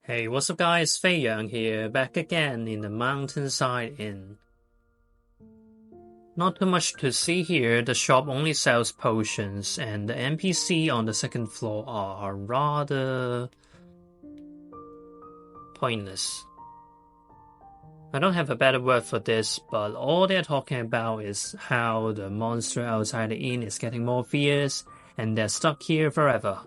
Hey, what's up guys, Fei Yang here, back again in the Mountainside Inn. Not too much to see here, the shop only sells potions, and the NPC on the second floor are rather pointless. I don't have a better word for this, but all they're talking about is how the monster outside the inn is getting more fierce, and they're stuck here forever.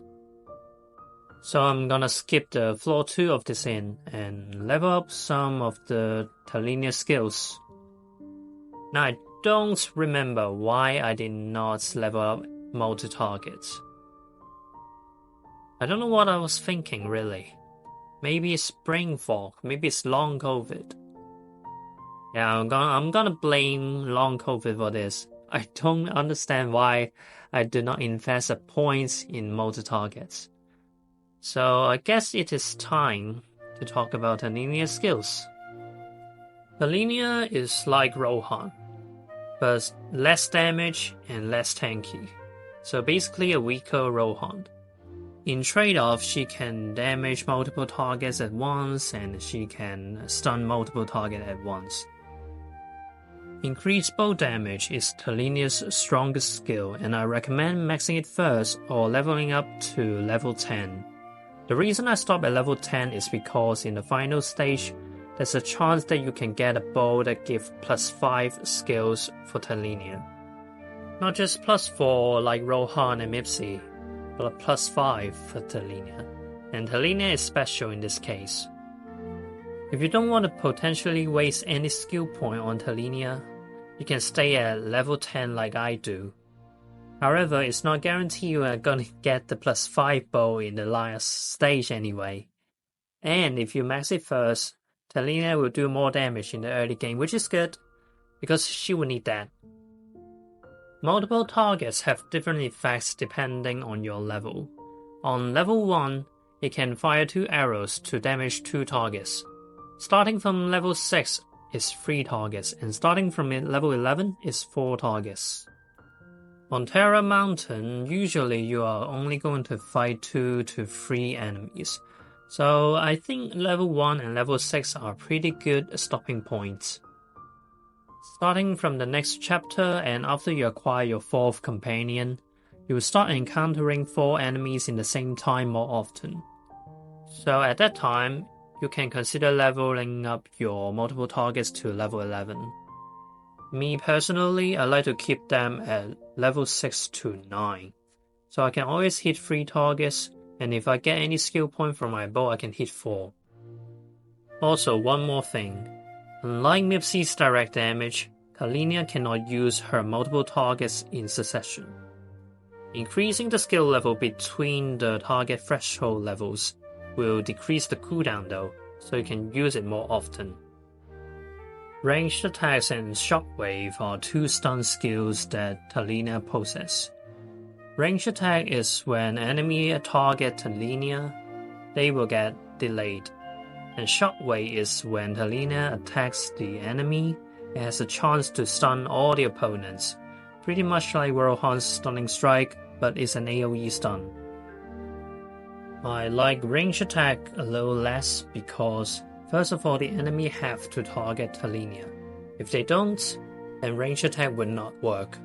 So I'm gonna skip the floor 2 of this inn and level up some of the Talinia skills. Now I don't remember why I did not level up multi-targets. I don't know what I was thinking really. Maybe it's brain fog, maybe it's long COVID. Yeah, I'm gonna blame long COVID for this. I don't understand why I did not invest the points in multi-targets. So I guess it is time to talk about Talinia skills. Talinia is like Rohan, but less damage and less tanky. So basically a weaker Rohan. In trade-off, she can damage multiple targets at once and she can stun multiple targets at once. Increased bow damage is Talinia's strongest skill, and I recommend maxing it first or leveling up to level 10. The reason I stop at level 10 is because in the final stage, there's a chance that you can get a bow that gives plus 5 skills for Talinia. Not just plus 4 like Rohan and Mipsy, but a plus 5 for Talinia. And Talinia is special in this case. If you don't want to potentially waste any skill point on Talinia, you can stay at level 10 like I do. However, it's not guaranteed you are gonna get the plus 5 bow in the last stage anyway. And if you max it first, Talinia will do more damage in the early game, which is good, because she will need that. Multiple targets have different effects depending on your level. On level 1, it can fire 2 arrows to damage 2 targets. Starting from level 6 is 3 targets, and starting from level 11 is 4 targets. On Terra Mountain, usually you are only going to fight 2 to 3 enemies, so I think level 1 and level 6 are pretty good stopping points. Starting from the next chapter and after you acquire your 4th companion, you will start encountering 4 enemies in the same time more often. So at that time, you can consider leveling up your multiple targets to level 11. Me personally, I like to keep them at level 6 to 9, so I can always hit 3 targets, and if I get any skill point from my bow I can hit 4. Also, one more thing, unlike Mipsy's direct damage, Talinia cannot use her multiple targets in succession. Increasing the skill level between the target threshold levels will decrease the cooldown though, so you can use it more often. Ranged attacks and shockwave are 2 stun skills that Talinia possess. Ranged attack is when enemy target Talinia, they will get delayed. And shockwave is when Talinia attacks the enemy, it has a chance to stun all the opponents. Pretty much like Rohan's stunning strike, but it's an AoE stun. I like ranged attack a little less because first of all, the enemy have to target Talinia. If they don't, then ranged attack would not work.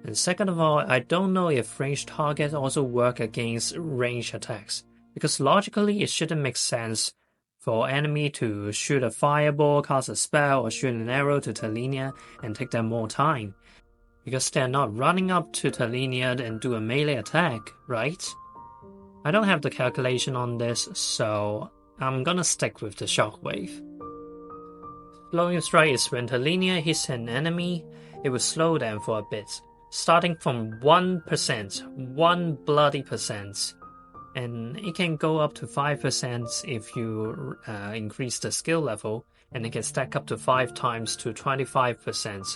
And second of all, I don't know if ranged targets also work against ranged attacks, because logically it shouldn't make sense for enemy to shoot a fireball, cast a spell, or shoot an arrow to Talinia and take them more time, because they're not running up to Talinia and do a melee attack, right? I don't have the calculation on this, so I'm gonna stick with the shockwave. Slowing strike is when Talinia hits an enemy, it will slow them for a bit, starting from 1%, 1 bloody percent, and it can go up to 5% if you increase the skill level, and it can stack up to 5 times to 25%.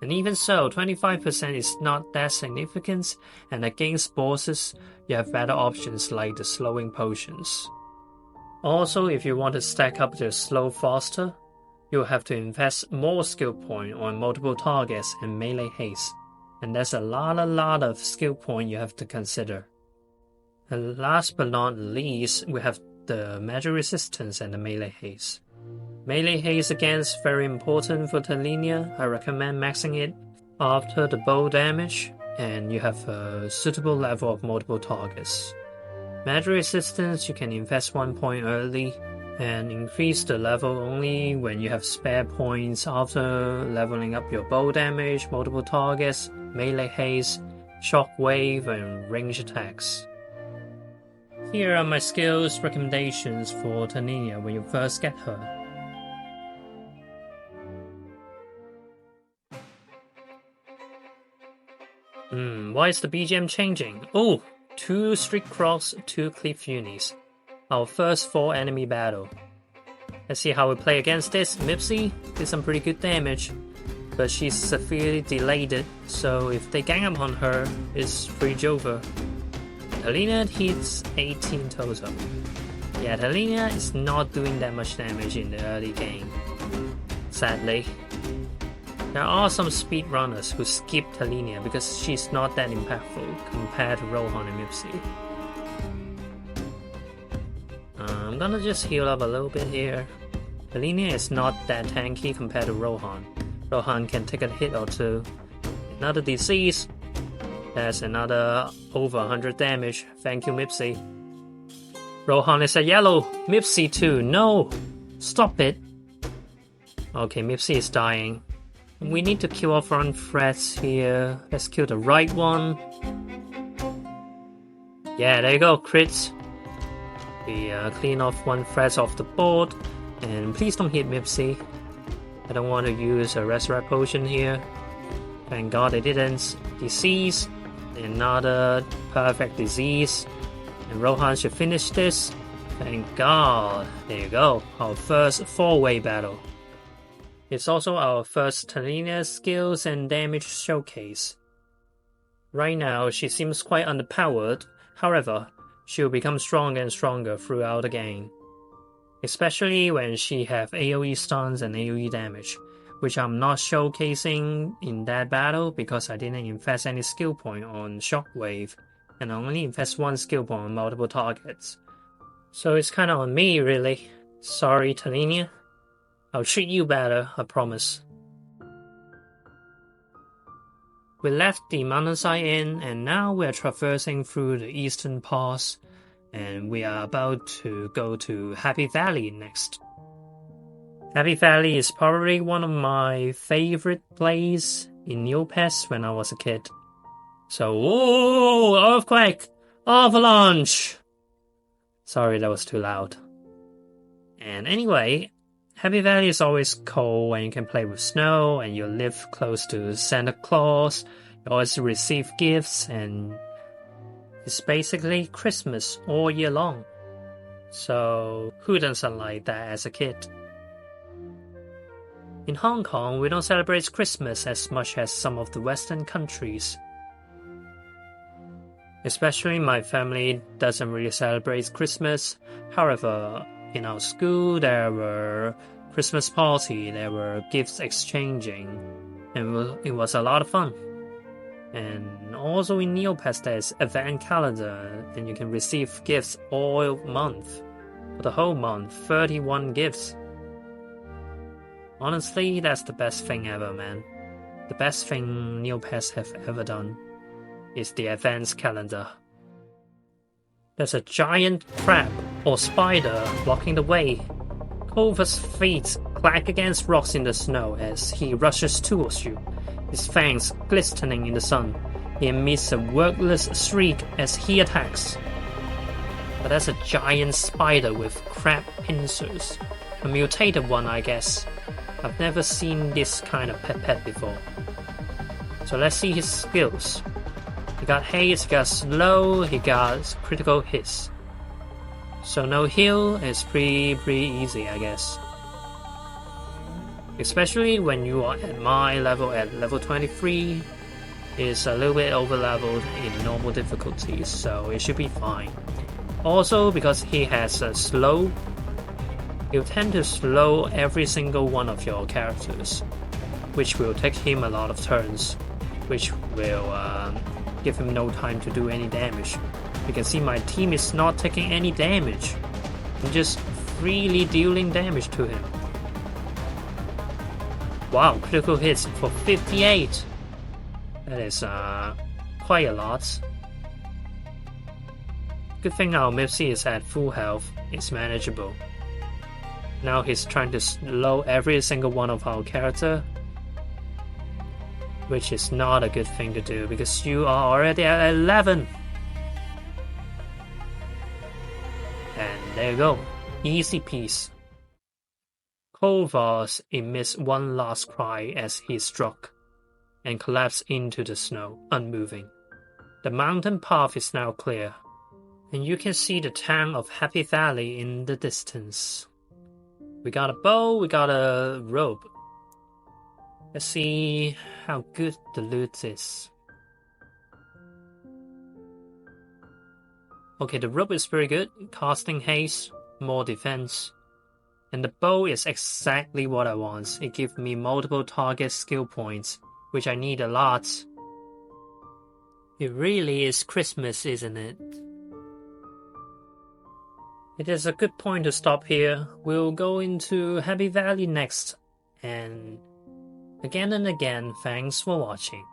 And even so, 25% is not that significant, and against bosses, you have better options like the slowing potions. Also, if you want to stack up the slow faster, you'll have to invest more skill point on multiple targets and melee haste, and there's a lot of skill point you have to consider. And last but not least, we have the magic resistance and the melee haste. Melee haste again is very important for Talinia. I recommend maxing it after the bow damage and you have a suitable level of multiple targets. Magic resistance, you can invest 1 point early and increase the level only when you have spare points after leveling up your bow damage, multiple targets, melee haste, shockwave, and range attacks. Here are my skills recommendations for Talinia when you first get her. Why is the BGM changing? Oh, 2 Street Cross, 2 Cliff Unis. Our first 4 enemy battle. Let's see how we play against this. Mipsy did some pretty good damage, but she's severely delayed, so if they gang up on her, it's pretty over. Talinia hits 18 total. Yeah, Talinia is not doing that much damage in the early game, sadly. There are some speedrunners who skip Talinia because she's not that impactful compared to Rohan and Mipsy. I'm gonna just heal up a little bit here. Talinia is not that tanky compared to Rohan. Rohan can take a hit or two. Another disease. That's another over 100 damage. Thank you, Mipsy. Rohan is a yellow. Mipsy too. No! Stop it! Okay, Mipsy is dying. We need to kill off front threats here. Let's kill the right one. Yeah, there you go, crits. We clean off 1 threat off the board. And please don't hit Mipsy. I don't want to use a resurrect potion here. Thank God I didn't. Disease. Another perfect disease. And Rohan should finish this. Thank God. There you go. Our first 4-way battle. It's also our first Talinia skills and damage showcase. Right now, she seems quite underpowered. However, she'll become stronger and stronger throughout the game. Especially when she have AoE stuns and AoE damage, which I'm not showcasing in that battle because I didn't invest any skill point on Shockwave, and I only invest 1 skill point on multiple targets. So it's kinda on me really. Sorry Talinia. I'll treat you better, I promise. We left the mountainside inn and now we are traversing through the eastern pass and we are about to go to Happy Valley next. Happy Valley is probably one of my favorite places in Neopets when I was a kid. So, oh, earthquake! Avalanche! Sorry, that was too loud. And anyway, Happy Valley is always cold and you can play with snow and you live close to Santa Claus. You always receive gifts and it's basically Christmas all year long. So who doesn't like that as a kid? In Hong Kong, we don't celebrate Christmas as much as some of the Western countries. Especially my family doesn't really celebrate Christmas. However, in our school, there were Christmas party, there were gifts exchanging, and it was a lot of fun. And also in Neopets, there's advent calendar, and you can receive gifts all month. For the whole month, 31 gifts. Honestly, that's the best thing ever, man. The best thing Neopets have ever done is the advance calendar. There's a giant crab or spider blocking the way. Kolvars' feet clack against rocks in the snow as he rushes towards you, his fangs glistening in the sun. He emits a wordless shriek as he attacks. But that's a giant spider with crab pincers. A mutated one, I guess. I've never seen this kind of pet before. So let's see his skills. He got haste, he got slow, he got critical hits. So no heal is pretty easy, I guess. Especially when you are at my level at level 23, it's a little bit over leveled in normal difficulties, so it should be fine. Also, because he has a slow, he'll tend to slow every single one of your characters, which will take him a lot of turns, which will give him no time to do any damage. You can see my team is not taking any damage. and just freely dealing damage to him. Wow, critical hits for 58. That is quite a lot. Good thing our Mipsy is at full health. It's manageable. Now he's trying to slow every single one of our character, which is not a good thing to do because you are already at 11. And there you go. Easy peasy. Kolvars emits one last cry as he struck and collapsed into the snow, unmoving. The mountain path is now clear, and you can see the town of Happy Valley in the distance. We got a bow, we got a rope. Let's see how good the loot is. Okay, the rope is very good. Casting haste, more defense. And the bow is exactly what I want. It gives me multiple target skill points, which I need a lot. It really is Christmas, isn't it? It is a good point to stop here. We'll go into Happy Valley next. And again, thanks for watching.